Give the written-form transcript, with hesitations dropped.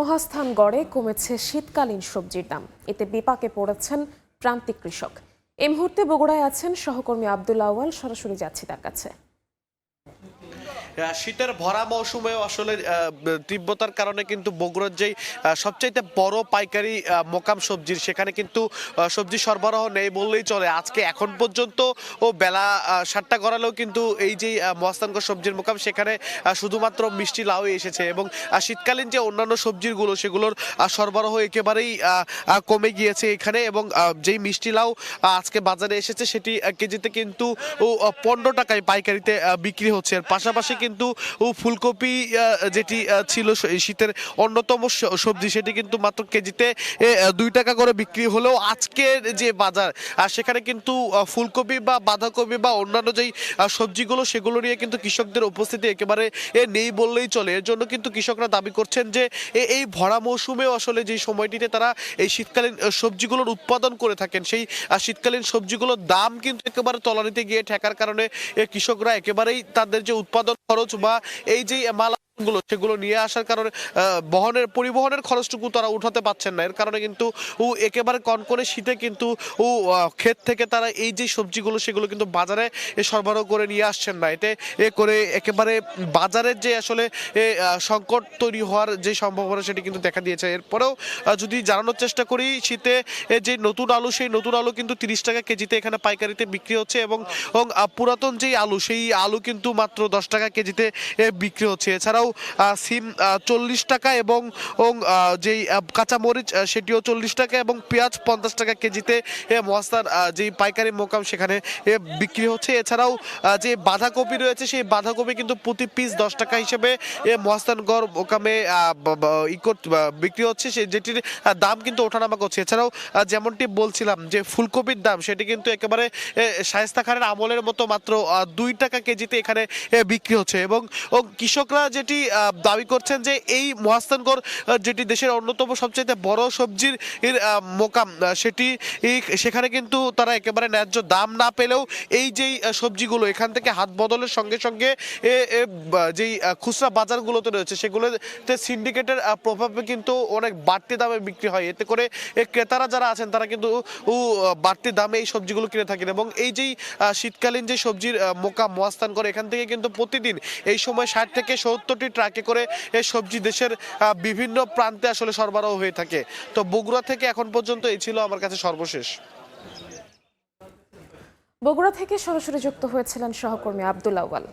মহাস্থানগড়ে কমেছে শীতকালীন সবজির দাম। এতে বিপাকে পড়েছেন প্রান্তিক কৃষক। এই মুহূর্তে বগুড়ায় আছেন সহকর্মী আব্দুল আউয়াল, সরাসরি যাচ্ছি তার কাছে। শীতের ভরা মৌসুমেও আসলে তীব্রতার কারণে কিন্তু বগুড়ার যেই সবচাইতে বড় পাইকারি মোকাম সবজির, সেখানে কিন্তু সবজি সরবরাহ নেই বললেই চলে। আজকে এখন পর্যন্ত বেলা 7টা গড়ালেও কিন্তু এই যে মহাস্থানগড় সবজির মোকাম, সেখানে শুধুমাত্র মিষ্টি লাউ এসেছে এবং শীতকালীন যে অন্যান্য সবজিগুলো সেগুলোর সরবরাহ একেবারেই কমে গিয়েছে এখানে। এবং যেই মিষ্টি লাউ আজকে বাজারে এসেছে সেটি কেজিতে কিন্তু 15 টাকায় পাইকারিতে বিক্রি হচ্ছে। এর পাশাপাশি কিন্তু ফুলকপি যেটি ছিল শীতের অন্যতম সবজি, সেটি কিন্তু মাত্র কেজিতে 2 টাকা করে বিক্রি হলেও আজকের যে বাজার সেখানে কিন্তু ফুলকপি বা বাঁধাকপি বা অন্যান্য যেই সবজিগুলো সেগুলো নিয়ে কিন্তু কৃষকদের উপস্থিতি একেবারে নেই বললেই চলে। এর জন্য কিন্তু কৃষকরা দাবি করছেন যে এই ভরা মৌসুমেও আসলে যে সময়টিতে তারা এই শীতকালীন সবজিগুলোর উৎপাদন করে থাকেন, সেই শীতকালীন সবজিগুলোর দাম কিন্তু একেবারে তলানিতে গিয়ে ঠেকার কারণে কৃষকরা একেবারেই তাদের যে উৎপাদন খরচ বা এই যে মাল সেগুলো নিয়ে আসার কারণে পরিবহনের খরচটুকু তারা উঠাতে পারছেন না। এর কারণে কিন্তু একেবারে কনকনে শীতে কিন্তু ক্ষেত থেকে তারা এই যে সবজিগুলো সেগুলো কিন্তু বাজারে সরবরাহ করে নিয়ে আসছেন না। এতে করে একেবারে বাজারের যে আসলে সংকট তৈরি হওয়ার যে সম্ভাবনা সেটি কিন্তু দেখা দিয়েছে। এরপরেও যদি জানানোর চেষ্টা করি, শীতে যে নতুন আলু, সেই নতুন আলু কিন্তু 30 টাকা কেজিতে এখানে পাইকারিতে বিক্রি হচ্ছে এবং পুরাতন যেই আলু, সেই আলু কিন্তু মাত্র 10 টাকা কেজিতে বিক্রি হচ্ছে। এছাড়াও সিম 40 টাকা এবং যেই কাঁচামরিচ সেটিও 40 টাকা এবং পেঁয়াজ 50 টাকা কেজিতে মহাস্থান যেই পাইকারি মোকাম সেখানে বিক্রি হচ্ছে। এছাড়াও যে বাঁধাকপি রয়েছে, সেই বাঁধাকপি কিন্তু প্রতি পিস 10 টাকা হিসেবে মহাস্থানগড় মোকামে বিক্রি হচ্ছে, যেটির দাম কিন্তু ওঠানামা করছে। এছাড়াও যেমনটি বলছিলাম যে ফুলকপির দাম, সেটি কিন্তু একেবারে শায়েস্তা খানের আমলের মতো মাত্র 2 টাকা কেজিতে এখানে বিক্রি হচ্ছে। এবং কৃষকরা যেটি দাবি করছেন যে এই মহাস্থানগড় যেটি দেশের অন্যতম সবচেয়ে বড় সবজির মোকাম, সেখানে কিন্তু তারা একেবারে ন্যায্য দাম না পেলেও এই যেই সবজিগুলো এখান থেকে হাত বদলের সঙ্গে সঙ্গে যেই খুচরা বাজারগুলোতে রয়েছে সেগুলোতে সিন্ডিকেটের প্রভাবে কিন্তু অনেক বাড়তি দামে বিক্রি হয়। এতে করে ক্রেতারা যারা আছেন তারা কিন্তু বাড়তি দামে এই সবজিগুলো কিনে থাকেন। এবং এই যেই শীতকালীন যে সবজির মোকাম মহাস্থানগড়, এখান থেকে কিন্তু প্রতিদিন এই সময় 60 থেকে 70টি ট্রাকে করে এই সবজি দেশের বিভিন্ন প্রান্তে আসলে সরবরাহ হয়ে থাকে। তো বগুড়া থেকে এখন পর্যন্ত এই ছিল আমার কাছে সর্বশেষ। বগুড়া থেকে সরাসরি যুক্ত হয়েছিলেন সহকর্মী আব্দুল আউয়াল।